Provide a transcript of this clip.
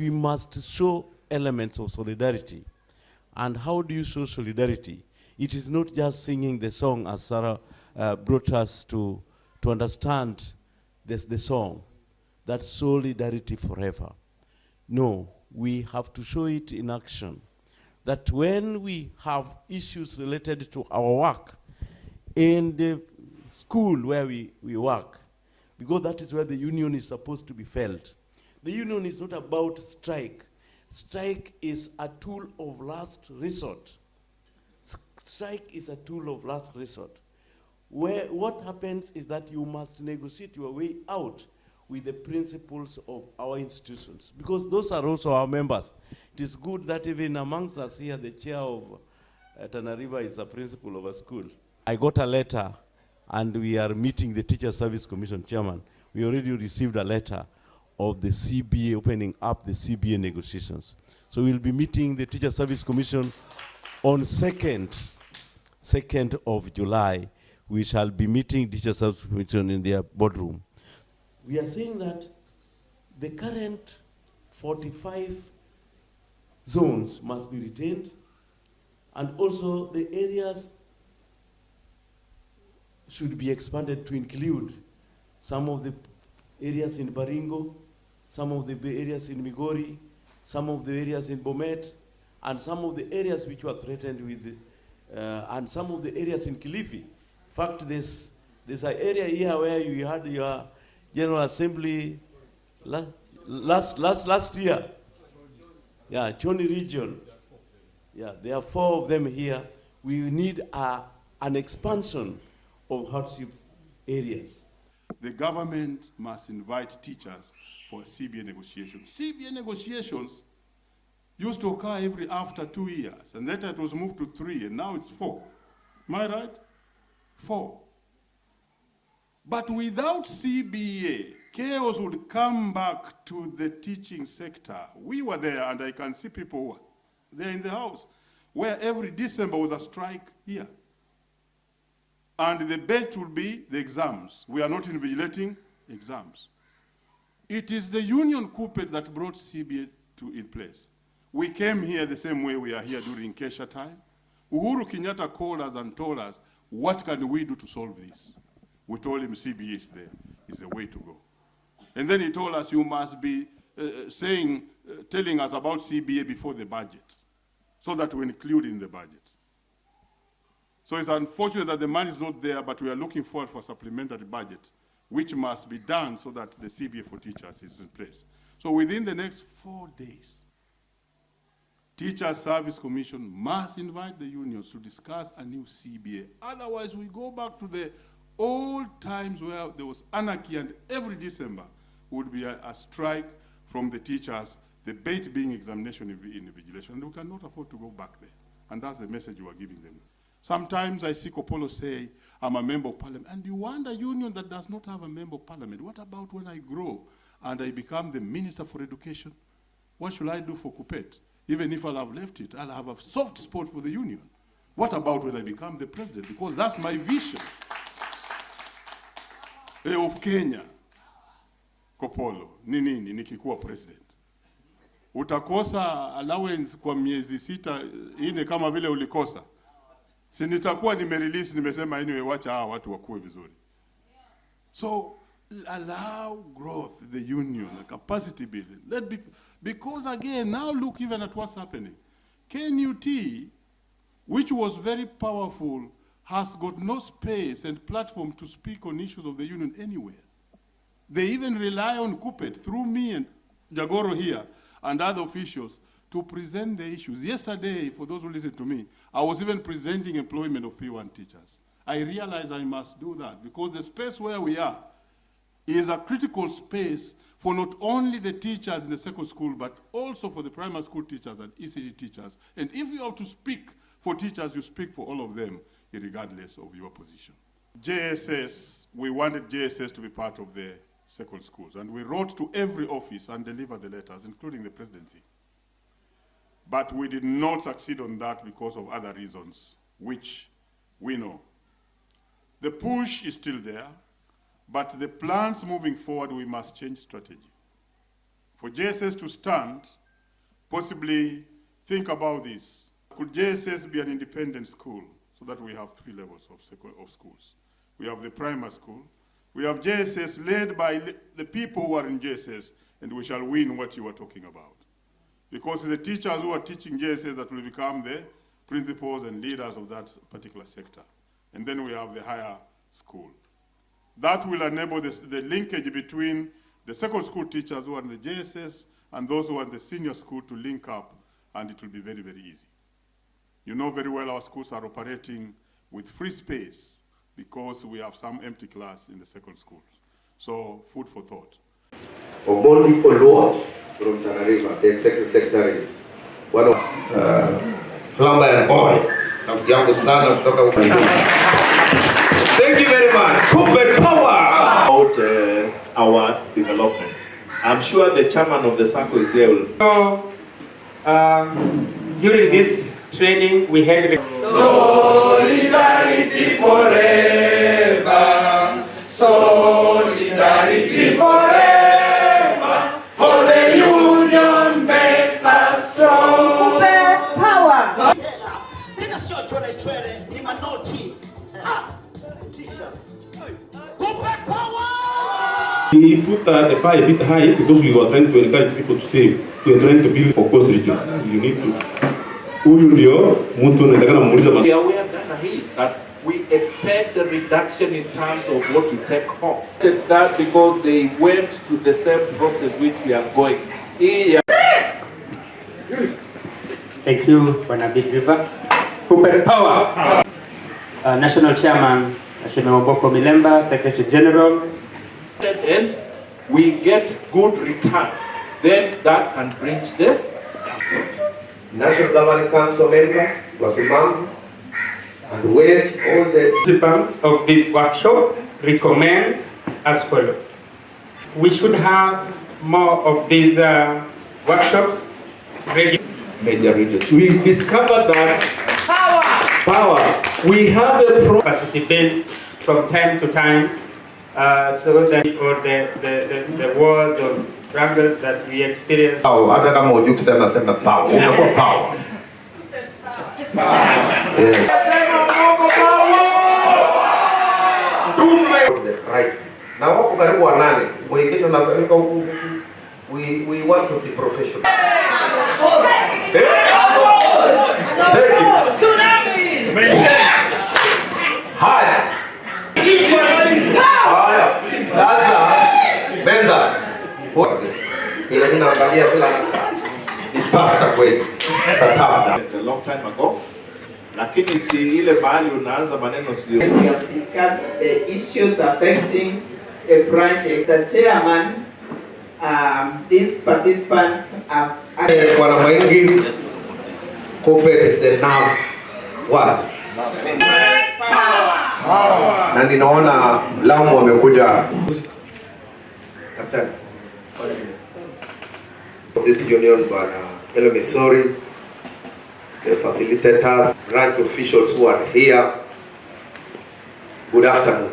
We must show elements of solidarity. And how do you show solidarity? It is not just singing the song, as Sarah brought us to understand the song, that solidarity forever. No, we have to show it in action. That when we have issues related to our work in the school where we work, because that is where the union is supposed to be felt. The union is not about strike. Strike is a tool of last resort. Strike is a tool of last resort. Where what happens is that you must negotiate your way out with the principles of our institutions, because those are also our members. It is good that even amongst us here, the chair of Tana River is a principal of a school. I got a letter, and we are meeting the Teacher Service Commission chairman. We already received a letter of the CBA opening up the CBA negotiations. So we'll be meeting the Teacher Service Commission on 2nd of July. We shall be meeting Teacher Service Commission in their boardroom. We are saying that the current 45 zones must be retained, and also the areas should be expanded to include some of the areas in Baringo, some of the areas in Migori, some of the areas in Bomet, and some of the areas which were threatened with, and some of the areas in Kilifi. In fact, there's an area here where you had your General Assembly last year. Yeah, Choni region. Yeah, there are 4 of them here. We need an expansion of hardship areas. The government must invite teachers for CBA negotiations. CBA negotiations used to occur after 2 years, and later it was moved to 3, and now it's 4. Am I right? 4. But without CBA, chaos would come back to the teaching sector. We were there, and I can see people there in the house, where every December was a strike here. And the belt will be the exams. We are not invigilating exams. It is the union KUPPET that brought CBA in place. We came here the same way we are here during Kesha time. Uhuru Kenyatta called us and told us, what can we do to solve this? We told him CBA is the way to go. And then he told us, you must be telling us about CBA before the budget, so that we include in the budget. So it's unfortunate that the money is not there, but we are looking forward for a supplementary budget, which must be done so that the CBA for teachers is in place. So within the next 4 days, Teacher Service Commission must invite the unions to discuss a new CBA. Otherwise, we go back to the old times where there was anarchy, and every December would be a strike from the teachers, the bait being examination in invigilation. And we cannot afford to go back there. And that's the message you are giving them. Sometimes I see Kopolo say, I'm a member of parliament. And you want a union that does not have a member of parliament. What about when I grow and I become the minister for education? What should I do for KUPPET? Even if I'll have left it, I'll have a soft spot for the union. What about when I become the president? Because that's my vision of Kenya. Kopolo, nini nikikuwa president. Utakosa allowance kwa miezi 6 ine kama vile ulikosa. Si nitakuwa nimerelease, nimesema anyway, wacha hawa watu wakue vizuri. So allow growth, the union, the capacity building. Because again, now look even at what's happening. KNUT, which was very powerful, has got no space and platform to speak on issues of the union anywhere. They even rely on KUPPET, through me and Jagoro here, and other officials, to present the issues. Yesterday, for those who listen to me, I was even presenting employment of P1 teachers. I realized I must do that, because the space where we are is a critical space for not only the teachers in the secondary school, but also for the primary school teachers and ECD teachers. And if you have to speak for teachers, you speak for all of them, regardless of your position. JSS, we wanted JSS to be part of the secondary schools, and we wrote to every office and delivered the letters, including the presidency. But we did not succeed on that because of other reasons, which we know. The push is still there, but the plans moving forward, we must change strategy. For JSS to stand, possibly think about this. Could JSS be an independent school so that we have 3 levels of schools? We have the primary school. We have JSS led by the people who are in JSS, and we shall win what you are talking about. Because it's the teachers who are teaching JSS that will become the principals and leaders of that particular sector. And then we have the higher school. That will enable the linkage between the second school teachers who are in the JSS and those who are in the senior school to link up, and it will be very, very easy. You know very well our schools are operating with free space because we have some empty class in the second schools. So, food for thought. Obondi Oluo from Tana River, the executive secretary. One of flamboyant boy. Thank you very much. KUPPET power! About our development. I'm sure the chairman of the circle is here. So, during this training, we had Solidarity forever, solidarity forever, for the union makes us strong. KUPPET power. Tena sio chwele ni manoti. Teachers. KUPPET power. We put the pie a bit high because we were trying to encourage people to save. We are trying to build for cost region. You need to. We are aware that we expect a reduction in terms of what you take home. That because they went to the same process which we are going. Thank you, Bwana Big River. KUPPET power. National Chairman, Ashimeboko Milemba, Secretary General. And we get good return. Then that can bridge the National Governing Council members, wasimama, and wait all the participants of this workshop recommend as follows. We should have more of these workshops major regions. We discovered that power. We have a capacity built from time to time, so that for the wars or struggles that we experience. hata kama hujui kusema sema power. Unakuwa power. Right. Na wako karibu wanane. Wengine wanapeleka huku. We want to be professional. Thank you. Haya. Sasa Benza. Ila ninaangalia kila ipasta kweli. Sasa a long time ago. Lakini si ile mahali unaanza maneno sio. We have discussed the issues affecting a project. The chairman, these participants have. Bwana Maingi, KUPPET is the nerve. What? Na ninaona Lamu wamekuja. This union, Bwana Hello Misori, the facilitators, rank officials who are here. Good afternoon.